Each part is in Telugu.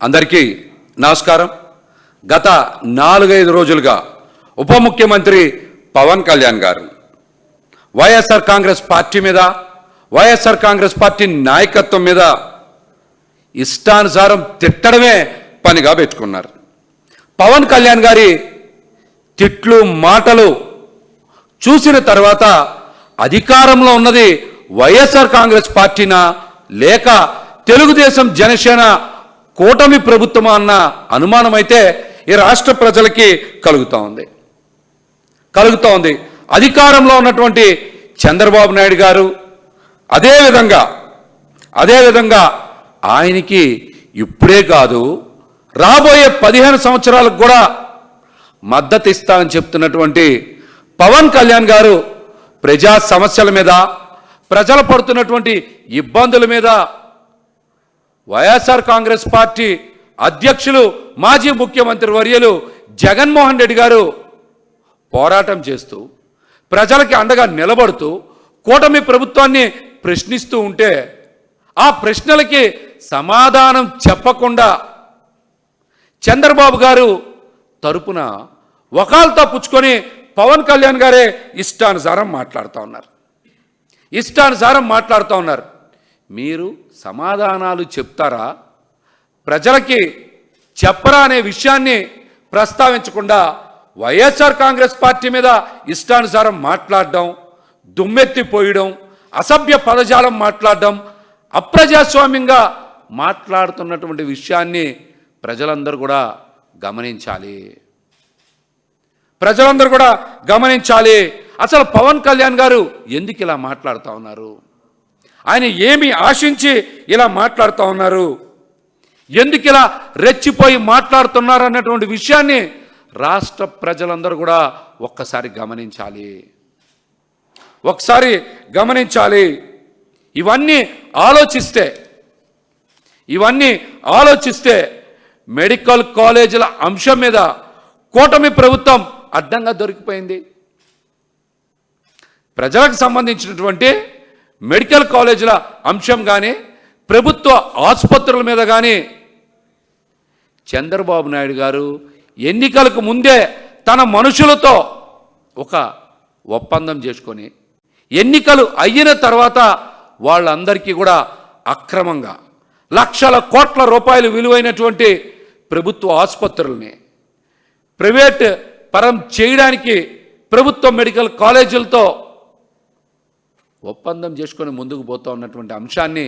అందరికీ నమస్కారం. గత 4-5 రోజులుగా ఉప ముఖ్యమంత్రి పవన్ కళ్యాణ్ గారు వైఎస్ఆర్ కాంగ్రెస్ పార్టీ మీద, వైఎస్ఆర్ కాంగ్రెస్ పార్టీ నాయకత్వం మీద ఇష్టానుసారం తిట్టడమే పనిగా పెట్టుకున్నారు. పవన్ కళ్యాణ్ గారి తిట్లు మాటలు చూసిన తర్వాత అధికారంలో ఉన్నది వైఎస్ఆర్ కాంగ్రెస్ పార్టీనా లేక తెలుగుదేశం జనసేన కూటమి ప్రభుత్వమా అన్న అనుమానం అయితే ఈ రాష్ట్ర ప్రజలకి కలుగుతూ ఉంది. అధికారంలో ఉన్నటువంటి చంద్రబాబు నాయుడు గారు అదేవిధంగా ఆయనకి ఇప్పుడే కాదు రాబోయే 15 సంవత్సరాలకు కూడా మద్దతు ఇస్తామని చెప్తున్నటువంటి పవన్ కళ్యాణ్ గారు ప్రజా సమస్యల మీద, ప్రజలు పడుతున్నటువంటి ఇబ్బందుల మీద వైఎస్ఆర్ కాంగ్రెస్ పార్టీ అధ్యక్షులు మాజీ ముఖ్యమంత్రి వర్యులు జగన్మోహన్ రెడ్డి గారు పోరాటం చేస్తూ ప్రజలకి అండగా నిలబడుతూ కూటమి ప్రభుత్వాన్ని ప్రశ్నిస్తూ ఉంటే ఆ ప్రశ్నలకి సమాధానం చెప్పకుండా చంద్రబాబు గారు తరపున వకాల్తా పుచ్చుకొని పవన్ కళ్యాణ్ గారే ఇష్టానుసారం మాట్లాడుతూ ఉన్నారు. మీరు సమాధానాలు చెప్తారా, ప్రజలకి చెప్పరా అనే విషయాన్ని ప్రస్తావించకుండా వైఎస్ఆర్ కాంగ్రెస్ పార్టీ మీద ఇష్టానుసారం మాట్లాడడం, దుమ్మెత్తిపోయడం, అసభ్య పదజాలం మాట్లాడడం, అప్రజాస్వామ్యంగా మాట్లాడుతున్నటువంటి విషయాన్ని ప్రజలందరూ కూడా గమనించాలి. అసలు పవన్ కళ్యాణ్ గారు ఎందుకు ఇలా మాట్లాడుతూ ఉన్నారు? ఆయన ఏమి ఆశించి ఇలా మాట్లాడుతూ ఉన్నారు? ఎందుకు ఇలా రెచ్చిపోయి మాట్లాడుతున్నారు అన్నటువంటి విషయాన్ని రాష్ట్ర ప్రజలందరూ కూడా ఒక్కసారి గమనించాలి. ఇవన్నీ ఆలోచిస్తే మెడికల్ కాలేజీల అంశం మీద కూటమి ప్రభుత్వం అడ్డంగా దొరికిపోయింది. ప్రజలకు సంబంధించినటువంటి మెడికల్ కాలేజీల అంశం కానీ, ప్రభుత్వ ఆసుపత్రుల మీద కానీ చంద్రబాబు నాయుడు గారు ఎన్నికలకు ముందే తన మనుషులతో ఒక ఒప్పందం చేసుకొని ఎన్నికలు అయిన తర్వాత వాళ్ళందరికీ కూడా అక్రమంగా లక్షల కోట్ల రూపాయలు విలువైనటువంటి ప్రభుత్వ ఆసుపత్రుల్ని ప్రైవేట్ పరం చేయడానికి ప్రభుత్వ మెడికల్ కాలేజీలతో ఒప్పందం చేసుకొని ముందుకు పోతూ ఉన్నటువంటి అంశాన్ని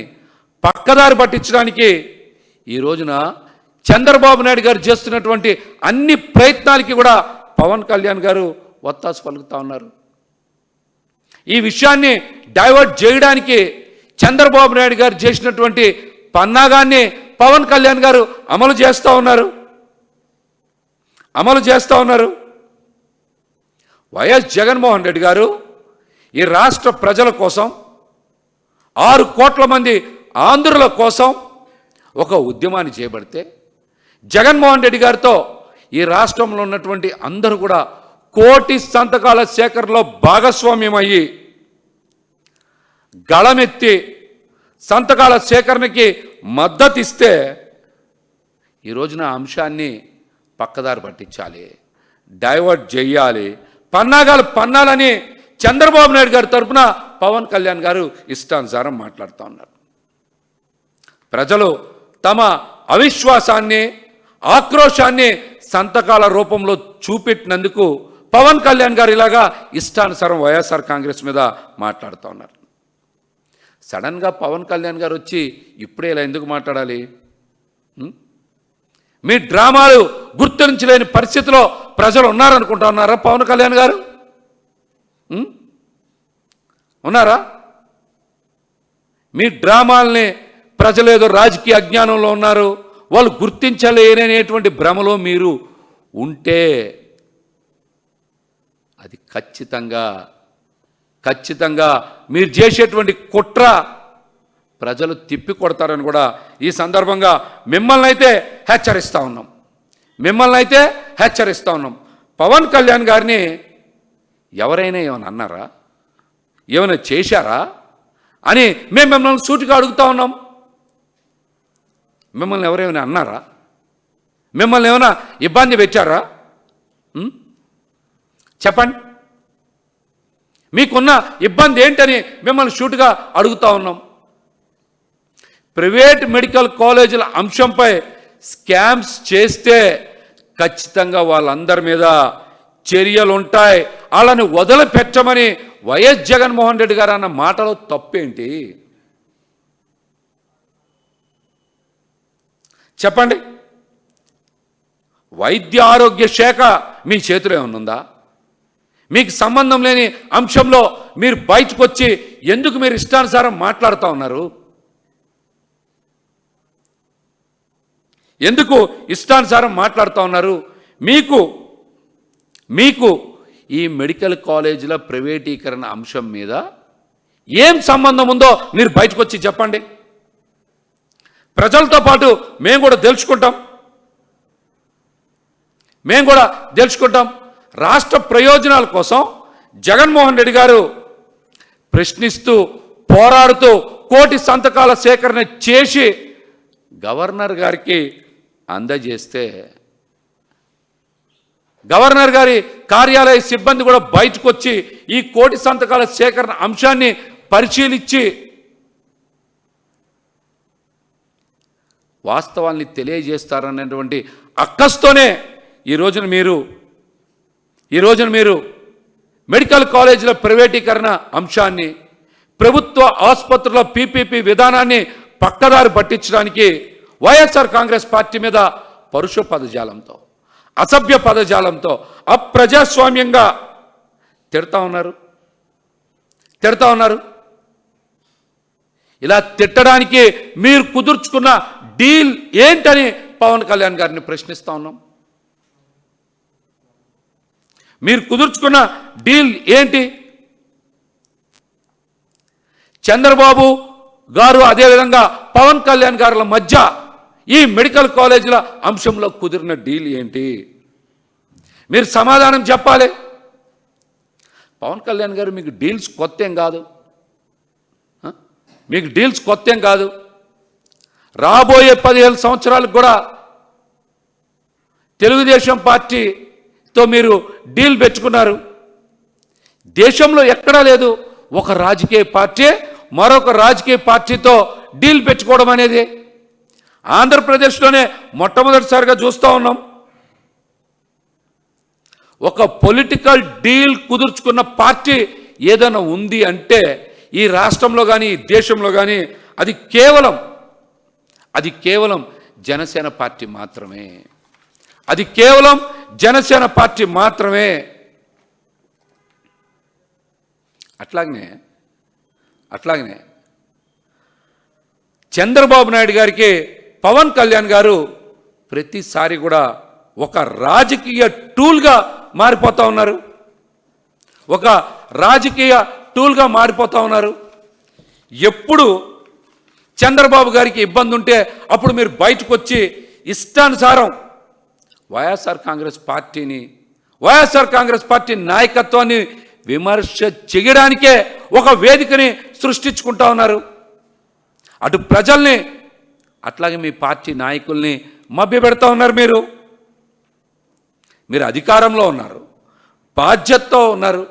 పక్కదారి పట్టించడానికి ఈ రోజున చంద్రబాబు నాయుడు గారు చేస్తున్నటువంటి అన్ని ప్రయత్నాలకి కూడా పవన్ కళ్యాణ్ గారు ఒత్తాసు పలుకుతూ ఉన్నారు. ఈ విషయాన్ని డైవర్ట్ చేయడానికి చంద్రబాబు నాయుడు గారు చేసినటువంటి పన్నాగాన్ని పవన్ కళ్యాణ్ గారు అమలు చేస్తూ ఉన్నారు. వైఎస్ జగన్మోహన్ రెడ్డి గారు ఈ రాష్ట్ర ప్రజల కోసం, 6 కోట్ల మంది ఆంధ్రుల కోసం ఒక ఉద్యమాన్ని చేపడితే జగన్మోహన్ రెడ్డి గారితో ఈ రాష్ట్రంలో ఉన్నటువంటి అందరూ కూడా 1 కోటి సంతకాల సేకరణలో భాగస్వామ్యం అయ్యి గళమెత్తి సంతకాల సేకరణకి మద్దతు ఇస్తే ఈ రోజున అంశాన్ని పక్కదారి పట్టించాలి, డైవర్ట్ చేయాలి, పన్నాలని చంద్రబాబు నాయుడు గారి తరఫున పవన్ కళ్యాణ్ గారు ఇష్టానుసారం మాట్లాడుతూ ఉన్నారు. ప్రజలు తమ అవిశ్వాసాన్ని, ఆక్రోశాన్ని సంతకాల రూపంలో చూపెట్టినందుకు పవన్ కళ్యాణ్ గారు ఇలాగా ఇష్టానుసారం వైఎస్ఆర్ కాంగ్రెస్ మీద మాట్లాడుతూ ఉన్నారు. సడన్గా పవన్ కళ్యాణ్ గారు వచ్చి ఇప్పుడే ఇలా ఎందుకు మాట్లాడాలి? మీ డ్రామాలు గుర్తించలేని పరిస్థితిలో ప్రజలు ఉన్నారనుకుంటున్నారా? పవన్ కళ్యాణ్ గారు ఉన్నారా? మీ డ్రామాల్ని ప్రజలు ఏదో రాజకీయ అజ్ఞానంలో ఉన్నారు, వాళ్ళు గుర్తించలేననేటువంటి భ్రమలో మీరు ఉంటే అది ఖచ్చితంగా మీరు చేసేటువంటి కుట్ర ప్రజలు తిప్పి కొడతారని కూడా ఈ సందర్భంగా మిమ్మల్ని అయితే హెచ్చరిస్తూ ఉన్నాం. పవన్ కళ్యాణ్ గారిని ఎవరైనా ఏమైనా అన్నారా? ఏమైనా చేశారా అని మేము మిమ్మల్ని సూటిగా అడుగుతూ ఉన్నాం. మిమ్మల్ని ఎవరేమైనా అన్నారా? మిమ్మల్ని ఏమైనా ఇబ్బంది పెట్టారా? చెప్పండి. మీకున్న ఇబ్బంది ఏంటని మిమ్మల్ని షూట్గా అడుగుతా ఉన్నాం. ప్రైవేట్ మెడికల్ కాలేజీల అంశంపై స్కామ్స్ చేస్తే ఖచ్చితంగా వాళ్ళందరి మీద చర్యలు ఉంటాయి, వాళ్ళని వదిలిపెట్టమని వైఎస్ జగన్మోహన్ రెడ్డి గారు అన్న మాటలో తప్పేంటి? చెప్పండి. వైద్య ఆరోగ్య శాఖ మీ చేతిలో ఏమన్నుందా? మీకు సంబంధం లేని అంశంలో మీరు బయటకు వచ్చి ఎందుకు మీరు ఇష్టానుసారం మాట్లాడుతూ ఉన్నారు? ఎందుకు ఇష్టానుసారం మాట్లాడుతూ ఉన్నారు? మీకు ఈ మెడికల్ కాలేజీల ప్రైవేటీకరణ అంశం మీద ఏం సంబంధం ఉందో మీరు బయటకు వచ్చి చెప్పండి. ప్రజలతో పాటు మేము కూడా తెలుసుకుంటాం. రాష్ట్ర ప్రయోజనాల కోసం జగన్మోహన్ రెడ్డి గారు ప్రశ్నిస్తూ పోరాడుతూ కోటి సంతకాల సేకరణ చేసి గవర్నర్ గారికి అందజేస్తే గవర్నర్ గారి కార్యాలయ సిబ్బంది కూడా బయటకు వచ్చి ఈ కోటి సంతకాల సేకరణ అంశాన్ని పరిశీలించి వాస్తవాల్ని తెలియజేస్తారనేటువంటి అక్కస్తోనే ఈ రోజున మీరు మెడికల్ కాలేజీల ప్రైవేటీకరణ అంశాన్ని, ప్రభుత్వ ఆసుపత్రుల పీపీపీ విధానాన్ని పక్కదారి పట్టించడానికి వైఎస్ఆర్ కాంగ్రెస్ పార్టీ మీద పరుష పదజాలంతో, అసభ్య పదజాలంతో, అప్రజాస్వామ్యంగా తిడతా ఉన్నారు. ఇలా తిట్టడానికి మీరు కుదుర్చుకున్న డీల్ ఏంటని పవన్ కళ్యాణ్ గారిని ప్రశ్నిస్తా ఉన్నాం. మీరు కుదుర్చుకున్న డీల్ ఏంటి? చంద్రబాబు గారు అదేవిధంగా పవన్ కళ్యాణ్ గారుల మధ్య ఈ మెడికల్ కాలేజీల అంశంలో కుదిరిన డీల్ ఏంటి? మీరు సమాధానం చెప్పాలి. పవన్ కళ్యాణ్ గారు మీకు డీల్స్ కొత్త ఏం కాదు. రాబోయే 15 సంవత్సరాలకు కూడా తెలుగుదేశం పార్టీతో మీరు డీల్ పెట్టుకున్నారు. దేశంలో ఎక్కడా లేదు ఒక రాజకీయ పార్టీ మరొక రాజకీయ పార్టీతో డీల్ పెట్టుకోవడం అనేది. ఆంధ్రప్రదేశ్లోనే మొట్టమొదటిసారిగా చూస్తూ ఉన్నాం. ఒక పొలిటికల్ డీల్ కుదుర్చుకున్న పార్టీ ఏదైనా ఉంది అంటే ఈ రాష్ట్రంలో కానీ ఈ దేశంలో కానీ అది కేవలం జనసేన పార్టీ మాత్రమే. అట్లాగనే చంద్రబాబు నాయుడు గారికి పవన్ కళ్యాణ్ గారు ప్రతిసారి కూడా ఒక రాజకీయ టూల్గా మారిపోతూ ఉన్నారు. ఎప్పుడు చంద్రబాబు గారికి ఇబ్బంది ఉంటే అప్పుడు మీరు బయటకు వచ్చి ఇష్టానుసారం వైఎస్ఆర్ కాంగ్రెస్ పార్టీ నాయకత్వాన్ని విమర్శ చేయడానికే ఒక వేదికని సృష్టించుకుంటా ఉన్నారు. అటు ప్రజల్ని అట్లాగే మీ పార్టీ నాయకుల్ని మభ్యపెడతా ఉన్నారు. మీరు అధికారంలో ఉన్నారు, బాధ్యతతో ఉన్నారు.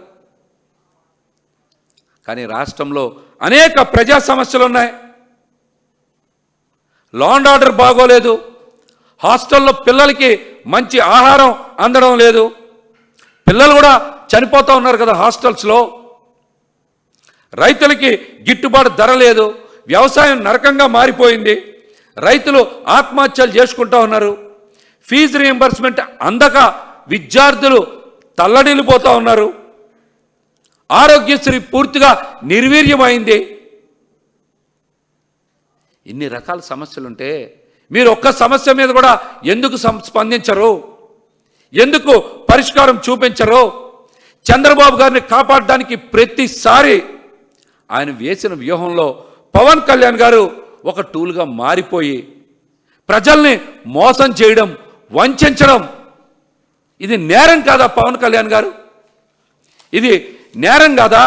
కానీ రాష్ట్రంలో అనేక ప్రజా సమస్యలు ఉన్నాయి. లా అండ్ ఆర్డర్ బాగోలేదు. హాస్టల్లో పిల్లలకి మంచి ఆహారం అందడం లేదు. పిల్లలు కూడా చనిపోతూ ఉన్నారు కదా హాస్టల్స్లో. రైతులకి గిట్టుబాటు ధర లేదు. వ్యవసాయం నరకంగా మారిపోయింది. రైతులు ఆత్మహత్యలు చేసుకుంటూ ఉన్నారు. ఫీజు రీయింబర్స్మెంట్ అందక విద్యార్థులు తల్లడిల్లిపోతూ ఉన్నారు. ఆరోగ్యశ్రీ పూర్తిగా నిర్వీర్యమైంది. ఇన్ని రకాల సమస్యలుంటే మీరు ఒక్క సమస్య మీద కూడా ఎందుకు స్పందించరు? ఎందుకు పరిష్కారం చూపించరు? చంద్రబాబు గారిని కాపాడడానికి ప్రతిసారి ఆయన వేసిన వ్యూహంలో పవన్ కళ్యాణ్ గారు ఒక టూల్గా మారిపోయి ప్రజల్ని మోసం చేయడం, వంచడం ఇది నేరం కాదా? పవన్ కళ్యాణ్ గారు, ఇది నేరం కాదా?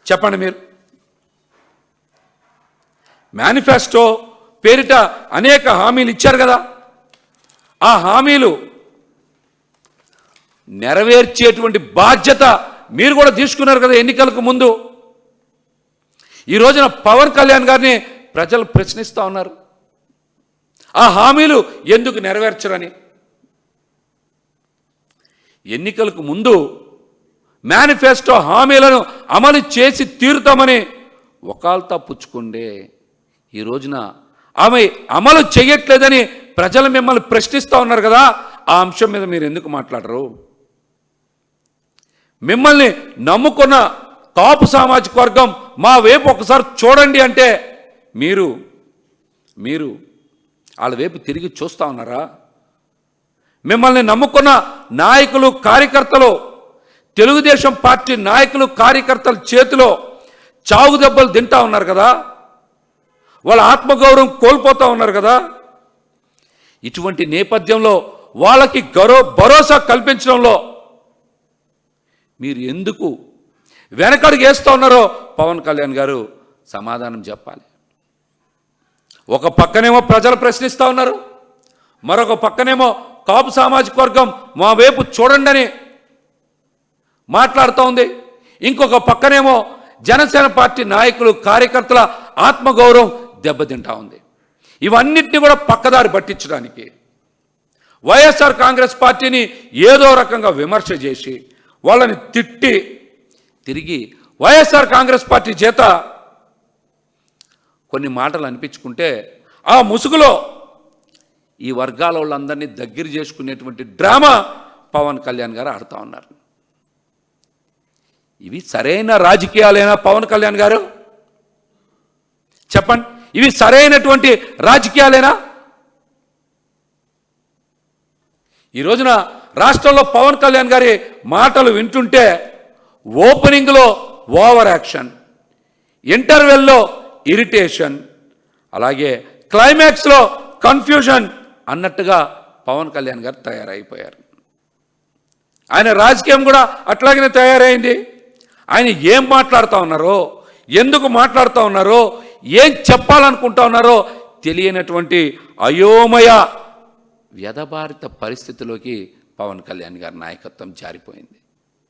చెప్పండి. మీరు మేనిఫెస్టో పేరిట అనేక హామీలు ఇచ్చారు కదా. ఆ హామీలు నెరవేర్చేటువంటి బాధ్యత మీరు కూడా తీసుకున్నారు కదా ఎన్నికలకు ముందు. ఈ రోజున పవన్ కళ్యాణ్ గారిని ప్రజలు ప్రశ్నిస్తూ ఉన్నారు, ఆ హామీలు ఎందుకు నెరవేర్చరని. ఎన్నికలకు ముందు మేనిఫెస్టో హామీలను అమలు చేసి తీరుతామని వకాల్తా పుచ్చుకుండే ఈ రోజున ఆమె అమలు చేయట్లేదని ప్రజలు మిమ్మల్ని ప్రశ్నిస్తూ ఉన్నారు కదా, ఆ అంశం మీద మీరు ఎందుకు మాట్లాడరు? మిమ్మల్ని నమ్ముకున్న కాపు సామాజిక వర్గం మా వైపు ఒకసారి చూడండి అంటే మీరు వాళ్ళ వైపు తిరిగి చూస్తూ ఉన్నారా? మిమ్మల్ని నమ్ముకున్న నాయకులు కార్యకర్తలు, తెలుగుదేశం పార్టీ నాయకులు కార్యకర్తల చేతిలో చావు దెబ్బలు తింటా ఉన్నారు కదా, వాళ్ళ ఆత్మగౌరవం కోల్పోతూ ఉన్నారు కదా. ఇటువంటి నేపథ్యంలో వాళ్ళకి భరోసా కల్పించడంలో మీరు ఎందుకు వెనకడుగు వేస్తూ ఉన్నారో పవన్ కళ్యాణ్ గారు సమాధానం చెప్పాలి. ఒక పక్కనేమో ప్రజలు ప్రశ్నిస్తూ ఉన్నారు, మరొక పక్కనేమో కాపు సామాజిక వర్గం మా వైపు చూడండి అని మాట్లాడుతూ ఉంది. ఇంకొక పక్కనేమో జనసేన పార్టీ నాయకులు కార్యకర్తల ఆత్మగౌరవం దెబ్బతింటా ఉంది. ఇవన్నిటిని కూడా పక్కదారి పట్టించడానికి వైఎస్ఆర్ కాంగ్రెస్ పార్టీని ఏదో రకంగా విమర్శ చేసి వాళ్ళని తిట్టి తిరిగి వైఎస్ఆర్ కాంగ్రెస్ పార్టీ చేత కొన్ని మాటలు అనిపించుకుంటే ఆ ముసుగులో ఈ వర్గాల వాళ్ళందరినీ దగ్గర చేసుకునేటువంటి డ్రామా పవన్ కళ్యాణ్ గారు ఆడుతూ ఉన్నారు. ఇవి సరైన రాజకీయాలేనా పవన్ కళ్యాణ్ గారు? చెప్పండి, ఇవి సరైనటువంటి రాజకీయాలేనా? ఈ రోజున రాష్ట్రంలో పవన్ కళ్యాణ్ గారి మాటలు వింటుంటే ఓపెనింగ్లో ఓవర్ యాక్షన్, ఇంటర్వెల్లో ఇరిటేషన్, అలాగే క్లైమాక్స్లో కన్ఫ్యూజన్ అన్నట్టుగా పవన్ కళ్యాణ్ గారు తయారైపోయారు. ఆయన రాజకీయం కూడా అట్లాగనే తయారైంది. ఆయన ఏం మాట్లాడుతూ ఉన్నారో, ఎందుకు మాట్లాడుతూ ఉన్నారో, ఏం చెప్పాలనుకుంటా ఉన్నారో తెలియనటువంటి అయోమయ వ్యధభారిత పరిస్థితిలోకి పవన్ కళ్యాణ్ గారి నాయకత్వం జారిపోయింది.